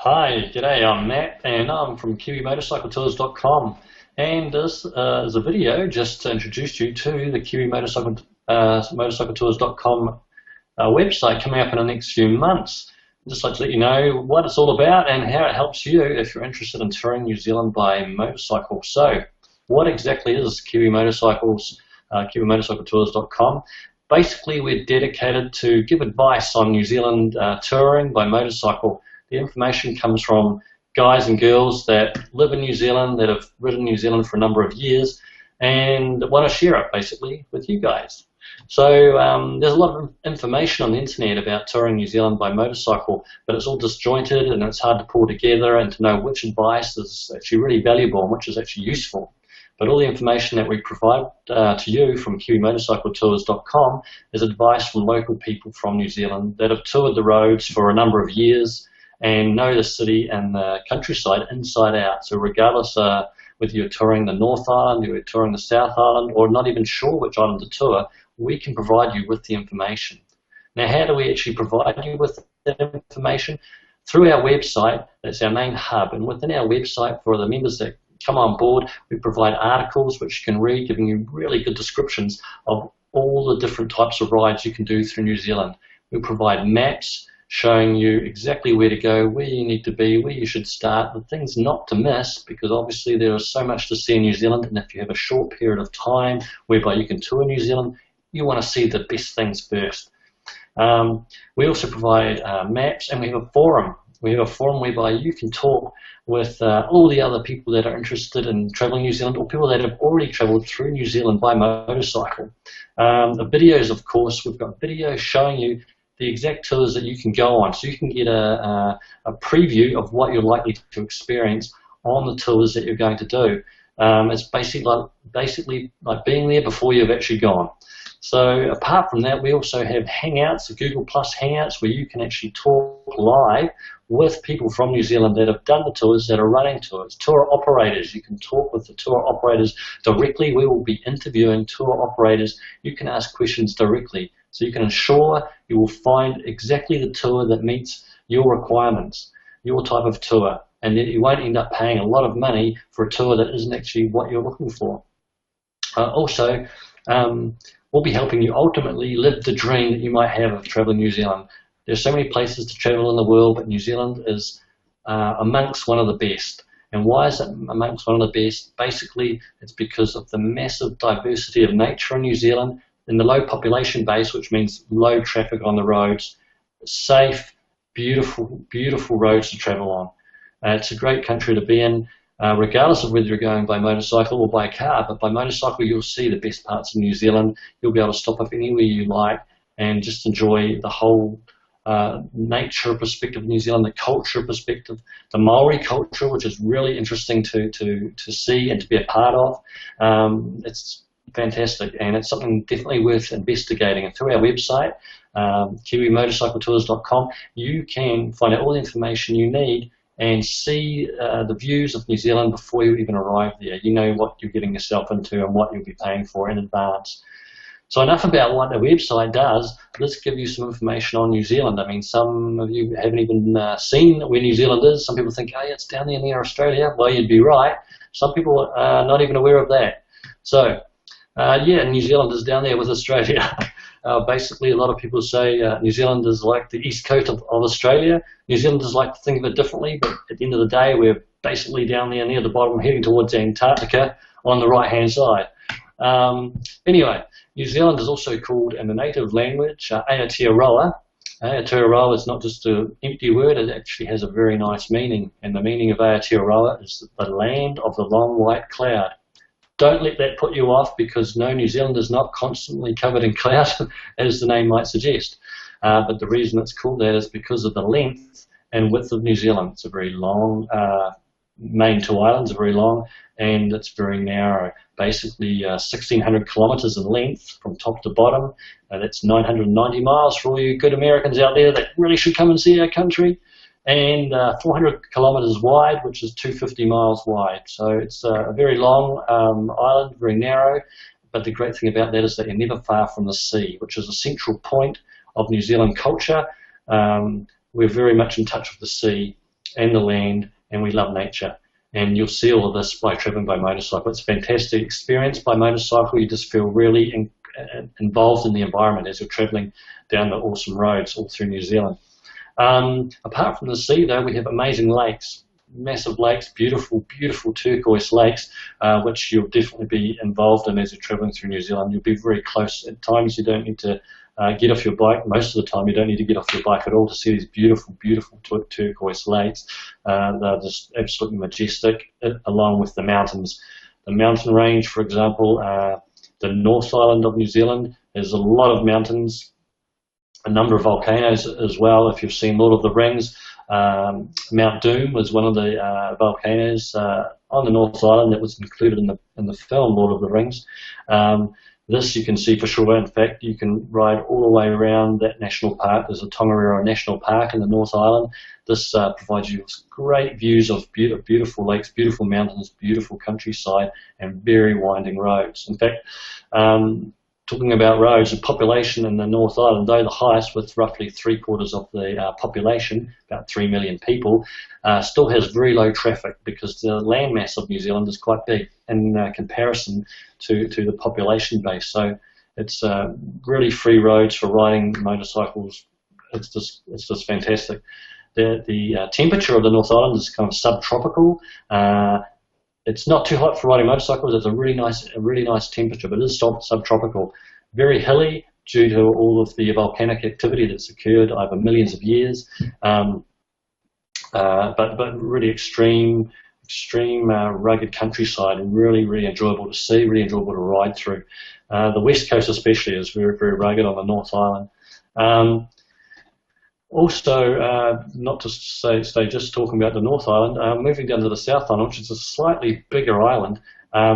Hi, g'day, I'm Matt and I'm from KiwiMotorcycleTours.com, and this is a video just to introduce you to the KiwiMotorcycleTours.com website coming up in the next few months. I'd just like to let you know what it's all about and how it helps you if you're interested in touring New Zealand by motorcycle. So, what exactly is KiwiMotorcycleTours.com? Basically, we're dedicated to give advice on New Zealand touring by motorcycle. The information comes from guys and girls that live in New Zealand, that have ridden New Zealand for a number of years, and want to share it basically with you guys. So there's a lot of information on the internet about touring New Zealand by motorcycle, but it's all disjointed and it's hard to pull together and to know which advice is actually really valuable and which is actually useful. But all the information that we provide to you from KiwiMotorcycleTours.com is advice from local people from New Zealand that have toured the roads for a number of years and know the city and the countryside inside out. So regardless whether you're touring the North Island, you're touring the South Island, or not even sure which island to tour, we can provide you with the information. Now, how do we actually provide you with that information? Through our website. That's our main hub, and within our website, for the members that come on board, we provide articles which you can read, giving you really good descriptions of all the different types of rides you can do through New Zealand. We provide maps showing you exactly where to go, where you need to be, where you should start, the things not to miss, because obviously there is so much to see in New Zealand, and if you have a short period of time whereby you can tour New Zealand, you want to see the best things first. We also provide maps, and we have a forum. We have a forum whereby you can talk with all the other people that are interested in traveling New Zealand, or people that have already traveled through New Zealand by motorcycle. The videos, of course, we've got videos showing you the exact tours that you can go on, so you can get a preview of what you're likely to experience on the tours that you're going to do. It's basically like being there before you've actually gone. So apart from that, we also have Hangouts, the Google Plus Hangouts, where you can actually talk live with people from New Zealand that have done the tours, that are running tours. Tour operators, you can talk with the tour operators directly. We will be interviewing tour operators. You can ask questions directly, so you can ensure you will find exactly the tour that meets your requirements, your type of tour, and that you won't end up paying a lot of money for a tour that isn't actually what you're looking for. Also, we'll be helping you ultimately live the dream that you might have of traveling New Zealand. There's so many places to travel in the world, but New Zealand is amongst one of the best. And why is it amongst one of the best? Basically, it's because of the massive diversity of nature in New Zealand, and the low population base, which means low traffic on the roads, safe, beautiful, beautiful roads to travel on. It's a great country to be in, regardless of whether you're going by motorcycle or by car. But by motorcycle, you'll see the best parts of New Zealand. You'll be able to stop up anywhere you like and just enjoy the whole nature perspective of New Zealand, the culture perspective, the Maori culture, which is really interesting to see and to be a part of. It's fantastic, and it's something definitely worth investigating. And through our website, KiwiMotorcycleTours.com, you can find out all the information you need and see the views of New Zealand before you even arrive there. You know what you're getting yourself into and what you'll be paying for in advance. So enough about what the website does. Let's give you some information on New Zealand. I mean, some of you haven't even seen where New Zealand is. Some people think, hey, it's down there near Australia. Well, you'd be right. Some people are not even aware of that. So, yeah, New Zealand is down there with Australia. Basically, a lot of people say New Zealand is like the east coast of Australia. New Zealanders like to think of it differently, but at the end of the day, we're basically down there near the bottom, heading towards Antarctica on the right-hand side. Anyway, New Zealand is also called in the native language Aotearoa. Aotearoa is not just an empty word, it actually has a very nice meaning, and the meaning of Aotearoa is the land of the long white cloud. Don't let that put you off, because no, New Zealand is not constantly covered in cloud, as the name might suggest. But the reason it's called that is because of the length and width of New Zealand. It's a very long, main two islands are very long, and it's very narrow. Basically 1,600 kilometres in length from top to bottom. That's 990 miles for all you good Americans out there that really should come and see our country. And 400 kilometres wide, which is 250 miles wide. So it's a very long island, very narrow, but the great thing about that is that you're never far from the sea, which is a central point of New Zealand culture. We're very much in touch with the sea, and the land, and we love nature. And you'll see all of this by traveling by motorcycle. It's a fantastic experience by motorcycle. You just feel really involved in the environment as you're traveling down the awesome roads all through New Zealand. Apart from the sea, though, we have amazing lakes, massive lakes, beautiful, beautiful turquoise lakes, which you'll definitely be involved in as you're traveling through New Zealand. You'll be very close. At times you don't need to get off your bike. Most of the time you don't need to get off your bike at all to see these beautiful, beautiful turquoise lakes. They're just absolutely majestic, along with the mountains. The mountain range, for example, the North Island of New Zealand, there's a lot of mountains, a number of volcanoes as well. If you've seen Lord of the Rings, Mount Doom was one of the volcanoes on the North Island that was included in the film Lord of the Rings. This you can see for sure. In fact, you can ride all the way around that national park. There's a Tongariro National Park in the North Island. This provides you with great views of beautiful lakes, beautiful mountains, beautiful countryside, and very winding roads. In fact, talking about roads, the population in the North Island, though the highest with roughly 3/4 of the population, about 3 million people, still has very low traffic because the landmass of New Zealand is quite big in comparison to the population base. So it's really free roads for riding motorcycles. It's just fantastic. The temperature of the North Island is kind of subtropical. It's not too hot for riding motorcycles. It's a really nice temperature, but it is subtropical. Very hilly due to all of the volcanic activity that's occurred over millions of years, but really extreme rugged countryside, and really enjoyable to see, really enjoyable to ride through. The west coast especially is very rugged on the North Island. Also, not to stay just talking about the North Island, moving down to the South Island, which is a slightly bigger island.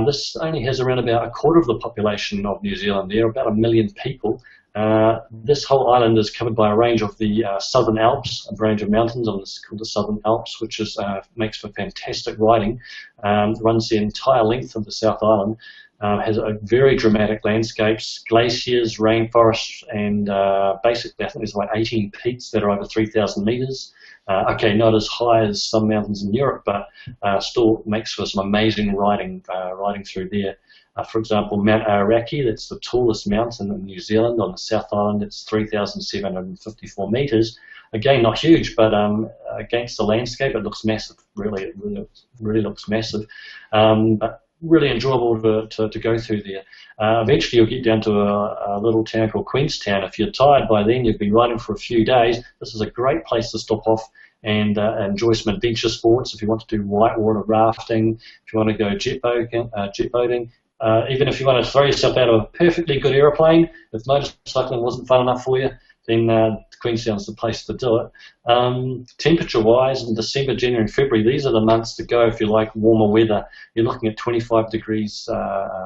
This only has around about 1/4 of the population of New Zealand. There are about 1 million people. This whole island is covered by a range of the Southern Alps, a range of mountains called the Southern Alps, which makes for fantastic riding. Runs the entire length of the South Island. Has a very dramatic landscapes, glaciers, rainforests, and basically I think there's like 18 peaks that are over 3,000 meters. Okay, not as high as some mountains in Europe, but still makes for some amazing riding through there. For example, Mount Aoraki, that's the tallest mountain in New Zealand on the South Island. It's 3,754 meters. Again, not huge, but against the landscape, it looks massive. It really looks massive. But really enjoyable to go through there. Eventually you'll get down to a little town called Queenstown. If you're tired by then, you've been riding for a few days, this is a great place to stop off and enjoy some adventure sports. If you want to do whitewater rafting, if you want to go jet boating, even if you want to throw yourself out of a perfectly good aeroplane, if motorcycling wasn't fun enough for you, then Queenstown's the place to do it. Temperature-wise, in December, January and February, these are the months to go if you like warmer weather. You're looking at 25 degrees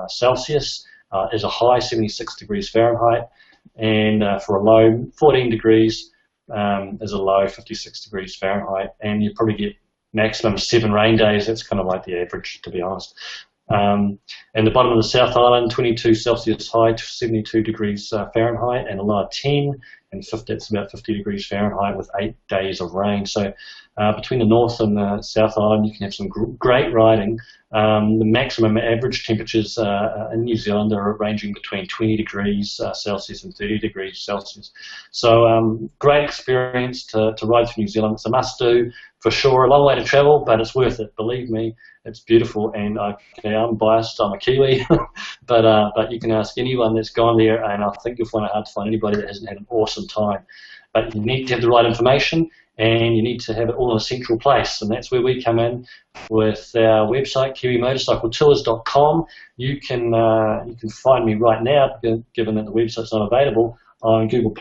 Celsius as a high, 76 degrees Fahrenheit, and for a low, 14 degrees as a low, 56 degrees Fahrenheit, and you probably get maximum 7 rain days. That's kind of like the average, to be honest. And the bottom of the South Island, 22 Celsius high, 72 degrees Fahrenheit, and a low of 10, and that's about 50 degrees Fahrenheit with 8 days of rain. So between the North and the South Island, you can have some great riding. The maximum average temperatures in New Zealand are ranging between 20 degrees Celsius and 30 degrees Celsius. So great experience to ride through New Zealand. It's a must-do for sure. A long way to travel, but it's worth it. Believe me, it's beautiful. And okay, I'm biased. I'm a Kiwi, but you can ask anyone that's gone there, and I think you'll find it hard to find anybody that hasn't had an awesome time. But you need to have the right information, and you need to have it all in a central place, and that's where we come in with our website, kiwimotorcycletours.com. You can find me right now, given that the website's not available, on Google+.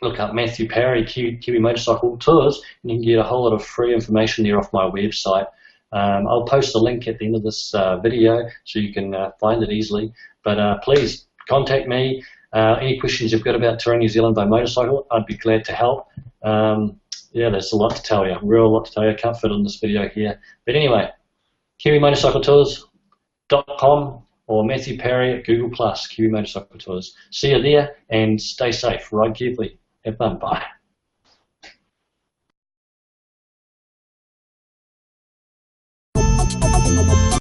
Look up Matthew Parry, Kiwi Motorcycle Tours, and you can get a whole lot of free information there off my website. I'll post a link at the end of this video so you can find it easily. But please contact me. Any questions you've got about touring New Zealand by motorcycle, I'd be glad to help. Yeah, there's a lot to tell you, real lot to tell you. I can't fit in this video here. But anyway, kiwimotorcycletours.com or Matthew Parry at Google+, Kiwi Motorcycle Tours. See you there and stay safe. Ride carefully. Have fun. Bye.